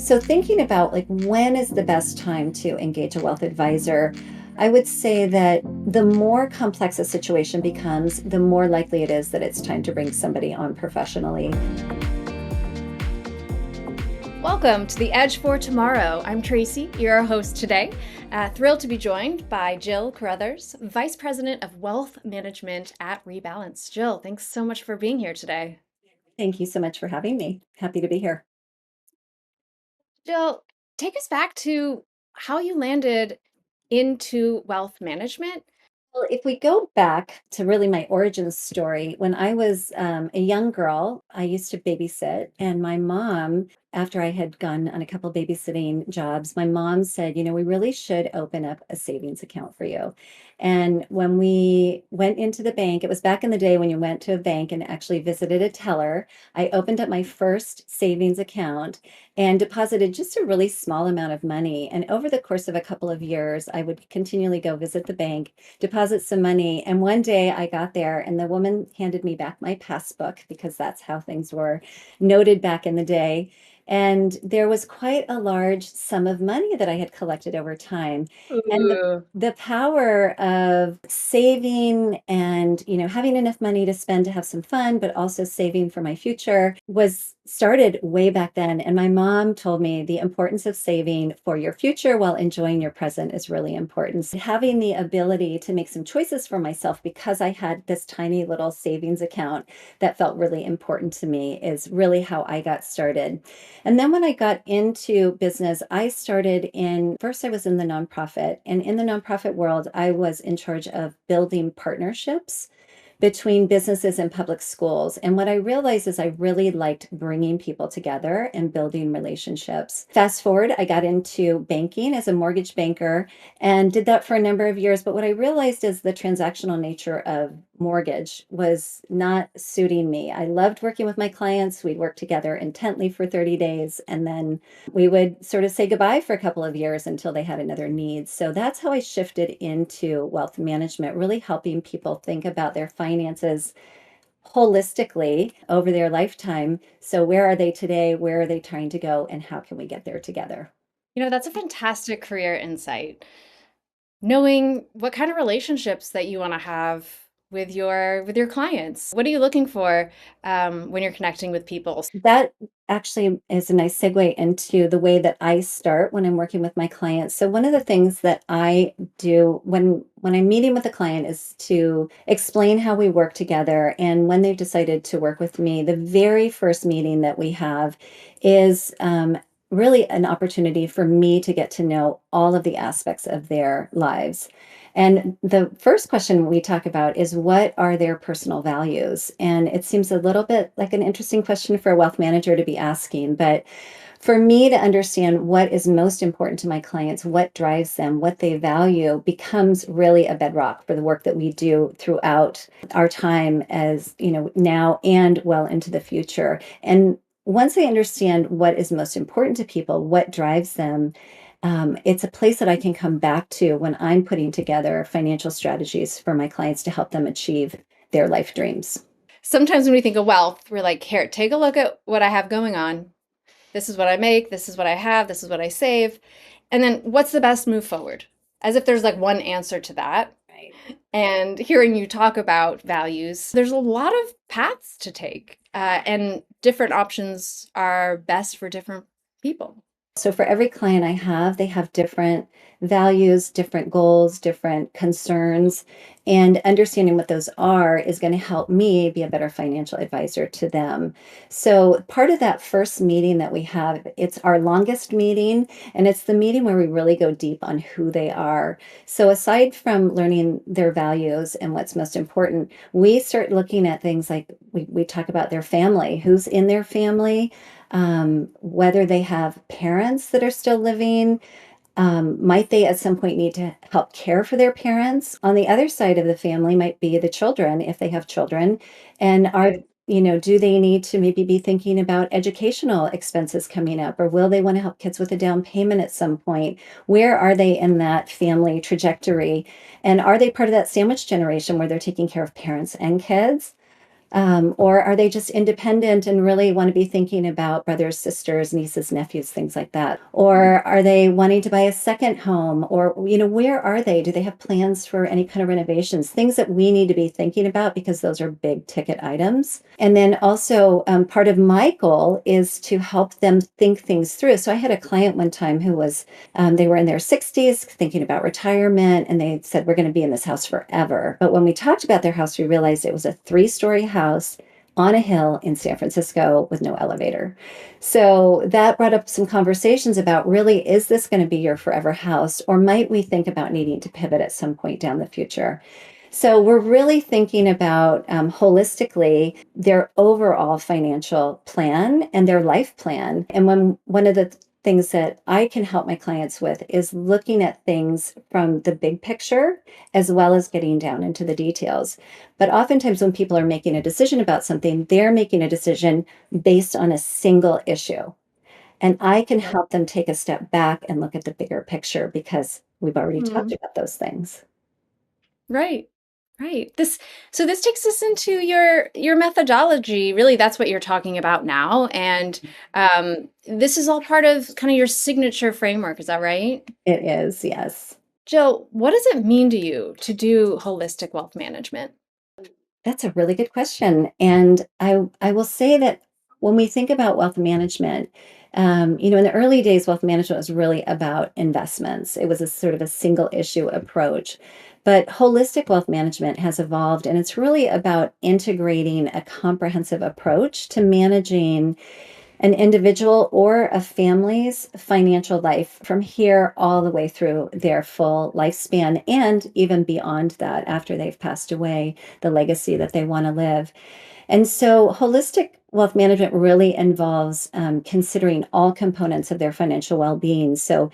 So thinking about like when is the best time to engage a wealth advisor, I would say that the more complex a situation becomes, the more likely it is that it's time to bring somebody on professionally. Welcome to the Edge for Tomorrow. I'm Tracy, your host today. Thrilled to be joined by Jill Carruthers, Vice President of Wealth Management at Rebalance. Jill, thanks so much for being here today. Thank you so much for having me. Happy to be here. Jill, take us back to how you landed into wealth management. Well, if we go back to really my origin story, when I was a young girl, I used to babysit, and my mom, after I had gone on a couple babysitting jobs, my mom said, we really should open up a savings account for you. And when we went into the bank, it was back in the day when you went to a bank and actually visited a teller. I opened up my first savings account and deposited just a really small amount of money. And over the course of a couple of years, I would continually go visit the bank, deposit some money. And one day I got there and the woman handed me back my passbook because that's how things were noted back in the day. And there was quite a large sum of money that I had collected over time. And Ooh. the power of saving and having enough money to spend to have some fun, but also saving for my future was started way back then. And my mom told me the importance of saving for your future while enjoying your present is really important. So having the ability to make some choices for myself because I had this tiny little savings account that felt really important to me is really how I got started. And then when I got into business, I started first I was in the nonprofit, and in the nonprofit world, I was in charge of building partnerships between businesses and public schools. And what I realized is I really liked bringing people together and building relationships. Fast forward, I got into banking as a mortgage banker and did that for a number of years. But what I realized is the transactional nature of mortgage was not suiting me. I loved working with my clients. We'd work together intently for 30 days, and then we would sort of say goodbye for a couple of years until they had another need. So that's how I shifted into wealth management, really helping people think about their finances holistically over their lifetime. So where are they today? Where are they trying to go? And how can we get there together? That's a fantastic career insight. Knowing what kind of relationships that you want to have with your clients. What are you looking for when you're connecting with people? That actually is a nice segue into the way that I start when I'm working with my clients. So one of the things that I do when I'm meeting with a client is to explain how we work together. And when they've decided to work with me, the very first meeting that we have is really an opportunity for me to get to know all of the aspects of their lives. And the first question we talk about is what are their personal values? And it seems a little bit like an interesting question for a wealth manager to be asking, but for me to understand what is most important to my clients, what drives them, what they value becomes really a bedrock for the work that we do throughout our time as, now and well into the future. And once I understand what is most important to people, what drives them, it's a place that I can come back to when I'm putting together financial strategies for my clients to help them achieve their life dreams. Sometimes when we think of wealth, we're like, here, take a look at what I have going on. This is what I make, this is what I have, this is what I save. And then what's the best move forward? As if there's like one answer to that. Right. And hearing you talk about values, there's a lot of paths to take, and different options are best for different people. So for every client I have, they have different values, different goals, different concerns, and understanding what those are is going to help me be a better financial advisor to them. So part of that first meeting that we have, it's our longest meeting, and it's the meeting where we really go deep on who they are. So aside from learning their values and what's most important, we start looking at things like we talk about their family, who's in their family, whether they have parents that are still living. Might they at some point need to help care for their parents? On the other side of the family might be the children, if they have children. And do they need to maybe be thinking about educational expenses coming up, or will they want to help kids with a down payment at some point? Where are they in that family trajectory? And are they part of that sandwich generation where they're taking care of parents and kids? Or are they just independent and really want to be thinking about brothers, sisters, nieces, nephews, things like that? Or are they wanting to buy a second home? Or, where are they? Do they have plans for any kind of renovations? Things that we need to be thinking about because those are big ticket items. And then also, part of my goal is to help them think things through. So I had a client one time who was, they were in their 60s thinking about retirement, and they said, we're going to be in this house forever. But when we talked about their house, we realized it was a 3-story house on a hill in San Francisco with no elevator. So that brought up some conversations about, really, is this going to be your forever house? Or might we think about needing to pivot at some point down the future? So we're really thinking about, holistically, their overall financial plan and their life plan. And one of the things that I can help my clients with is looking at things from the big picture as well as getting down into the details. But oftentimes when people are making a decision about something, they're making a decision based on a single issue. And I can help them take a step back and look at the bigger picture because we've already talked Mhm. about those things. Right. Right. This takes us into your methodology. Really, that's what you're talking about now. And this is all part of kind of your signature framework. Is that right? It is, yes. Jill, what does it mean to you to do holistic wealth management? That's a really good question. And I will say that when we think about wealth management, in the early days, wealth management was really about investments. It was a sort of a single issue approach. But holistic wealth management has evolved, and it's really about integrating a comprehensive approach to managing an individual or a family's financial life from here all the way through their full lifespan and even beyond that after they've passed away, the legacy that they want to live. And so, holistic wealth management really involves considering all components of their financial well being. So,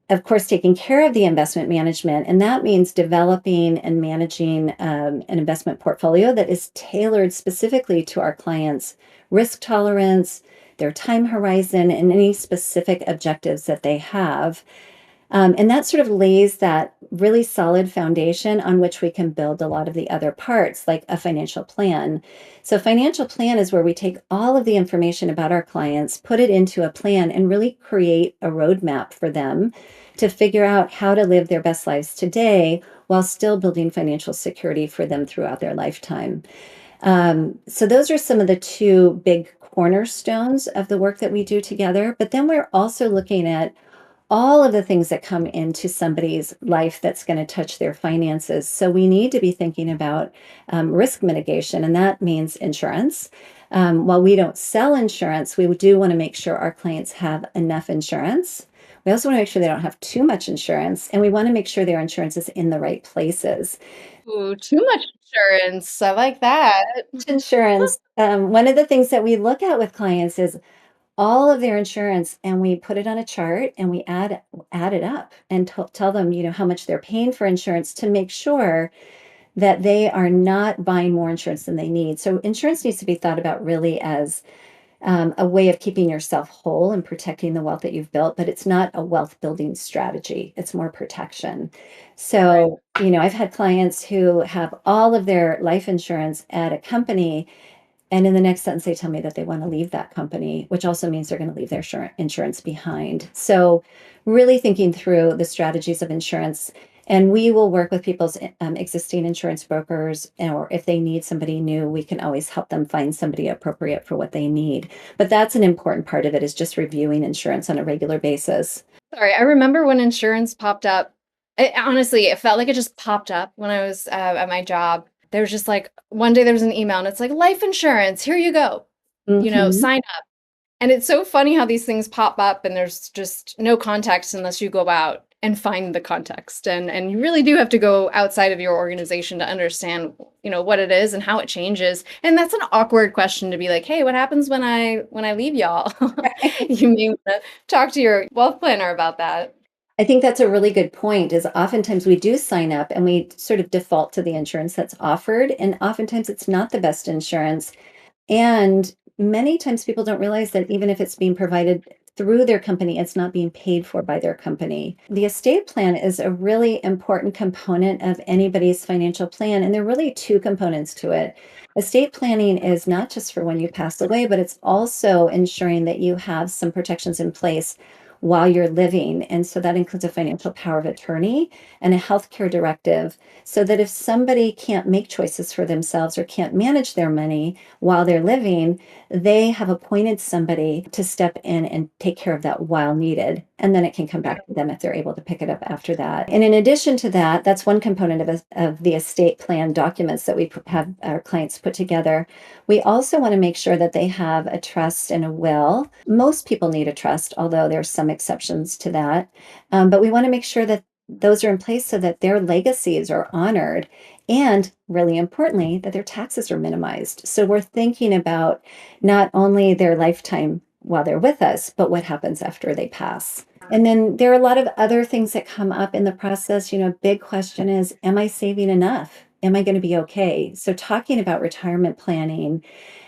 of course, taking care of the investment management, and that means developing and managing an investment portfolio that is tailored specifically to our clients' risk tolerance, their time horizon, and any specific objectives that they have. And that sort of lays that really solid foundation on which we can build a lot of the other parts, like a financial plan. So, financial plan is where we take all of the information about our clients, put it into a plan, and really create a roadmap for them to figure out how to live their best lives today while still building financial security for them throughout their lifetime. So, those are some of the two big cornerstones of the work that we do together. But then we're also looking at all of the things that come into somebody's life that's going to touch their finances. So we need to be thinking about risk mitigation, and that means insurance. While we don't sell insurance, we do want to make sure our clients have enough insurance. We also want to make sure they don't have too much insurance, and we want to make sure their insurance is in the right places. Ooh, too much insurance. I like that. Insurance, one of the things that we look at with clients is all of their insurance, and we put it on a chart and we add it up and tell them, how much they're paying for insurance to make sure that they are not buying more insurance than they need. So insurance needs to be thought about really as a way of keeping yourself whole and protecting the wealth that you've built, but it's not a wealth building strategy. It's more protection. Right. So, I've had clients who have all of their life insurance at a company, and in the next sentence, they tell me that they want to leave that company, which also means they're going to leave their insurance behind. So, really thinking through the strategies of insurance. And we will work with people's existing insurance brokers, or if they need somebody new, we can always help them find somebody appropriate for what they need. But that's an important part of it, is just reviewing insurance on a regular basis. Sorry, I remember when insurance popped up. Honestly, it felt like it just popped up when I was at my job. There was just like one day there was an email and it's like life insurance, here you go. Hmm. Sign up. And it's so funny how these things pop up and there's just no context unless you go out and find the context. And you really do have to go outside of your organization to understand, what it is and how it changes. And that's an awkward question to be like, hey, what happens when I leave y'all? You may want to talk to your wealth planner about that. I think that's a really good point, is oftentimes we do sign up and we sort of default to the insurance that's offered. And oftentimes it's not the best insurance. And many times people don't realize that even if it's being provided through their company. It's not being paid for by their company. The estate plan is a really important component of anybody's financial plan. And there are really two components to it. Estate planning is not just for when you pass away, but it's also ensuring that you have some protections in place while you're living. And so that includes a financial power of attorney and a healthcare directive, so that if somebody can't make choices for themselves or can't manage their money while they're living, they have appointed somebody to step in and take care of that while needed. And then it can come back to them if they're able to pick it up after that. And in addition to that, that's one component of the estate plan documents that we have our clients put together. We also want to make sure that they have a trust and a will. Most people need a trust, although there's some exceptions to that. But we want to make sure that those are in place so that their legacies are honored, and really importantly, that their taxes are minimized. So we're thinking about not only their lifetime while they're with us, but what happens after they pass. And then there are a lot of other things that come up in the process. Big question is, am I saving enough? Am I going to be okay? So talking about retirement planning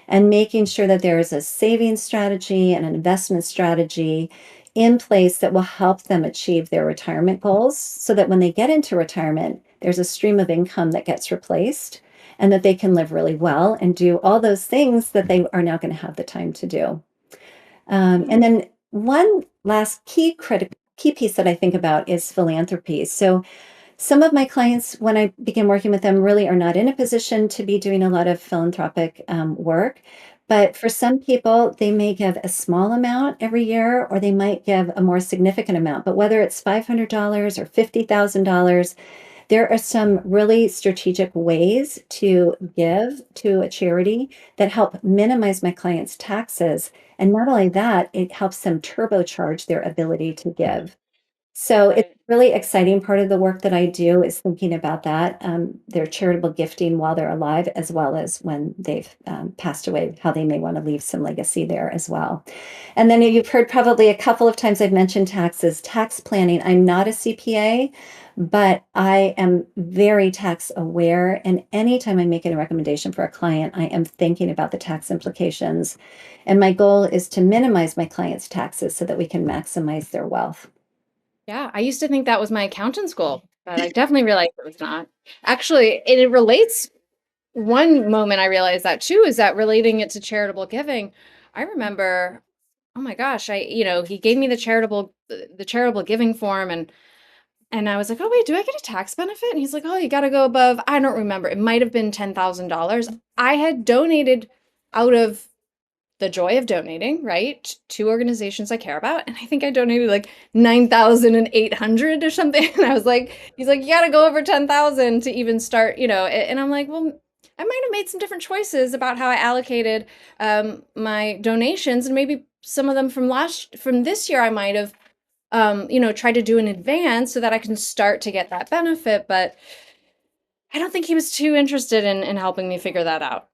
and making sure that there is a saving strategy and an investment strategy in place that will help them achieve their retirement goals, so that when they get into retirement, there's a stream of income that gets replaced and that they can live really well and do all those things that they are now going to have the time to do. And then one last key piece that I think about is philanthropy. So some of my clients, when I begin working with them, really are not in a position to be doing a lot of philanthropic work. But for some people, they may give a small amount every year, or they might give a more significant amount. But whether it's $500 or $50,000, there are some really strategic ways to give to a charity that help minimize my clients' taxes. And not only that, it helps them turbocharge their ability to give. So it's Right. a really exciting part of the work that I do is thinking about that, their charitable gifting while they're alive, as well as when they've passed away, how they may want to leave some legacy there as well. And then you've heard probably a couple of times I've mentioned taxes, tax planning. I'm not a CPA, but I am very tax aware. And anytime I'm making a recommendation for a client, I am thinking about the tax implications. And my goal is to minimize my clients' taxes so that we can maximize their wealth. Yeah, I used to think that was my accountant's goal, but I definitely realized it was not. Actually, it relates. One moment I realized that too is that relating it to charitable giving. I remember, oh my gosh, he gave me the charitable giving form, and I was like, oh wait, do I get a tax benefit? And he's like, oh, you got to go above. I don't remember. It might have been $10,000. I had donated out of the joy of donating, right? To organizations I care about. And I think I donated like 9,800 or something. And I was like, he's like, you got to go over 10,000 to even start, and I'm like, well, I might have made some different choices about how I allocated my donations, and maybe some of them from this year, I might have, tried to do in advance so that I can start to get that benefit. But I don't think he was too interested in helping me figure that out.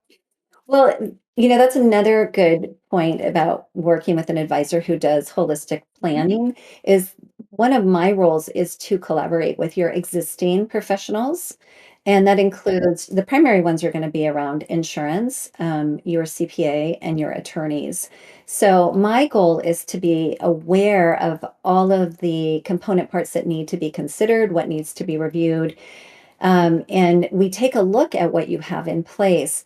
Well, that's another good point about working with an advisor who does holistic planning is one of my roles is to collaborate with your existing professionals. And that includes the primary ones are going to be around insurance, your CPA, and your attorneys. So my goal is to be aware of all of the component parts that need to be considered, what needs to be reviewed. And we take a look at what you have in place.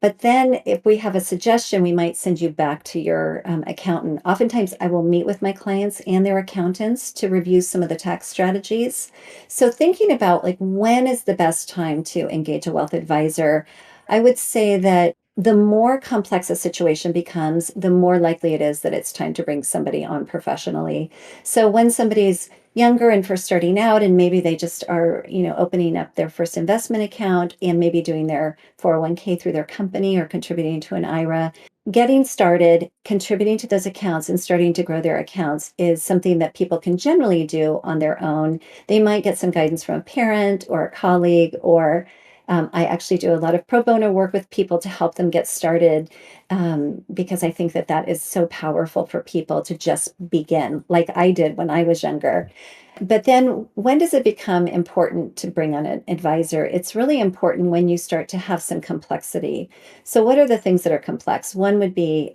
But then if we have a suggestion, we might send you back to your accountant. Oftentimes, I will meet with my clients and their accountants to review some of the tax strategies. So thinking about like when is the best time to engage a wealth advisor, I would say that the more complex a situation becomes, the more likely it is that it's time to bring somebody on professionally. So when somebody's younger and first starting out, and maybe they just are, opening up their first investment account and maybe doing their 401k through their company or contributing to an IRA. Getting started, contributing to those accounts and starting to grow their accounts is something that people can generally do on their own. They might get some guidance from a parent or a colleague, or I actually do a lot of pro bono work with people to help them get started because I think that that is so powerful for people to just begin, like I did when I was younger. But then when does it become important to bring on an advisor? It's really important when you start to have some complexity. So, what are the things that are complex? One would be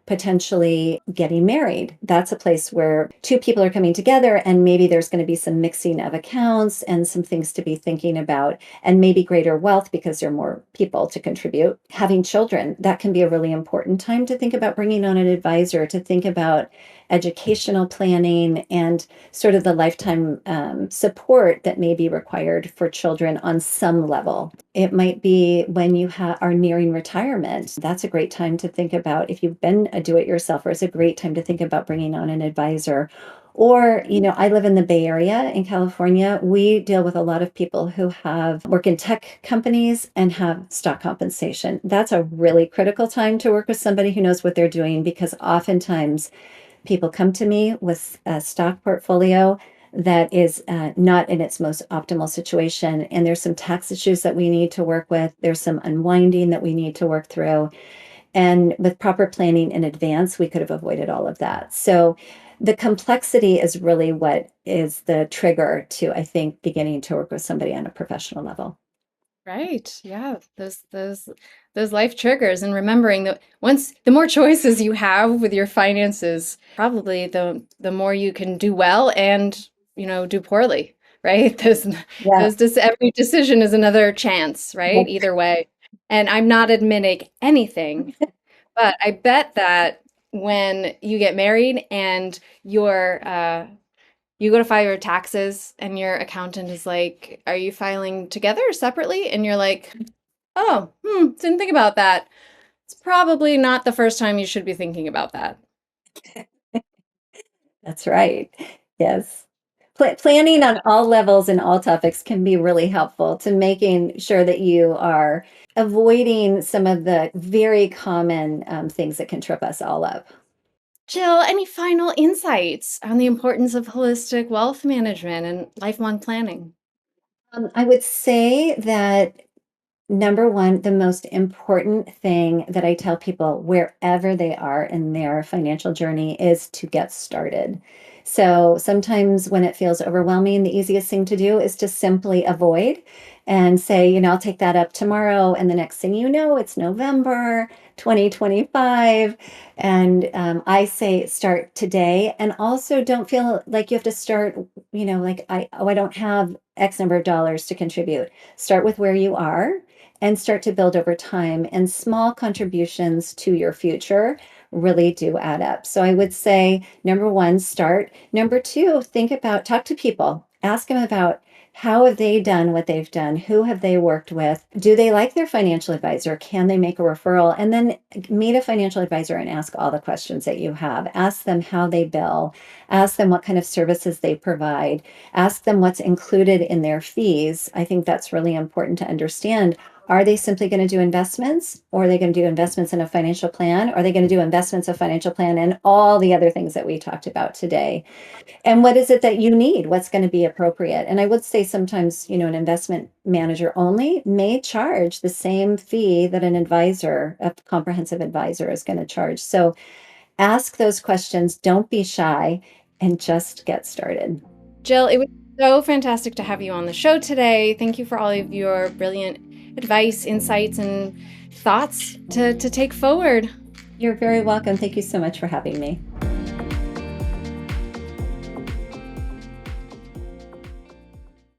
potentially getting married. That's a place where two people are coming together, and maybe there's going to be some mixing of accounts and some things to be thinking about, and maybe greater wealth because there are more people to contribute. Having children, that can be a really important time to think about bringing on an advisor, to think about educational planning and sort of the lifetime support that may be required for children on some level. It might be when you are nearing retirement. That's a great time to think about. If you've been a do-it-yourselfer, it's a great time to think about bringing on an advisor. Or, I live in the Bay Area in California. We deal with a lot of people who work in tech companies and have stock compensation. That's a really critical time to work with somebody who knows what they're doing, because oftentimes people come to me with a stock portfolio that is not in its most optimal situation. And there's some tax issues that we need to work with. There's some unwinding that we need to work through. And with proper planning in advance, we could have avoided all of that. So the complexity is really what is the trigger to, I think, beginning to work with somebody on a professional level. Right. Yeah. Those life triggers, and remembering that the more choices you have with your finances, probably the more you can do well and, do poorly, right? Yeah. Every decision is another chance, right? Either way. And I'm not admitting anything, but I bet that when you get married and you go to file your taxes and your accountant is like, "Are you filing together or separately?" And you're like, "Oh, didn't think about that." It's probably not the first time you should be thinking about that. That's right. Yes. Planning on all levels and all topics can be really helpful to making sure that you are avoiding some of the very common things that can trip us all up. Jill, any final insights on the importance of holistic wealth management and lifelong planning? I would say that number one, the most important thing that I tell people wherever they are in their financial journey is to get started. So sometimes when it feels overwhelming, the easiest thing to do is to simply avoid and say, I'll take that up tomorrow. And the next thing you know, it's November 2025. And I say start today. And also don't feel like you have to start, like I don't have X number of dollars to contribute. Start with where you are and start to build over time. And small contributions to your future really do add up. So I would say, number one, start. Number two, talk to people, ask them about how have they done what they've done? Who have they worked with? Do they like their financial advisor? Can they make a referral? And then meet a financial advisor and ask all the questions that you have. Ask them how they bill. Ask them what kind of services they provide. Ask them what's included in their fees. I think that's really important to understand. Are they simply going to do investments, or are they going to do investments in a financial plan? Or are they going to do investments, a financial plan, and all the other things that we talked about today? And what is it that you need? What's going to be appropriate? And I would say sometimes, an investment manager only may charge the same fee that a comprehensive advisor is going to charge. So ask those questions, don't be shy, and just get started. Jill, it was so fantastic to have you on the show today. Thank you for all of your brilliant advice, insights, and thoughts to take forward. You're very welcome. Thank you so much for having me.